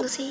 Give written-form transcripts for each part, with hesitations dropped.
Susie.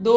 2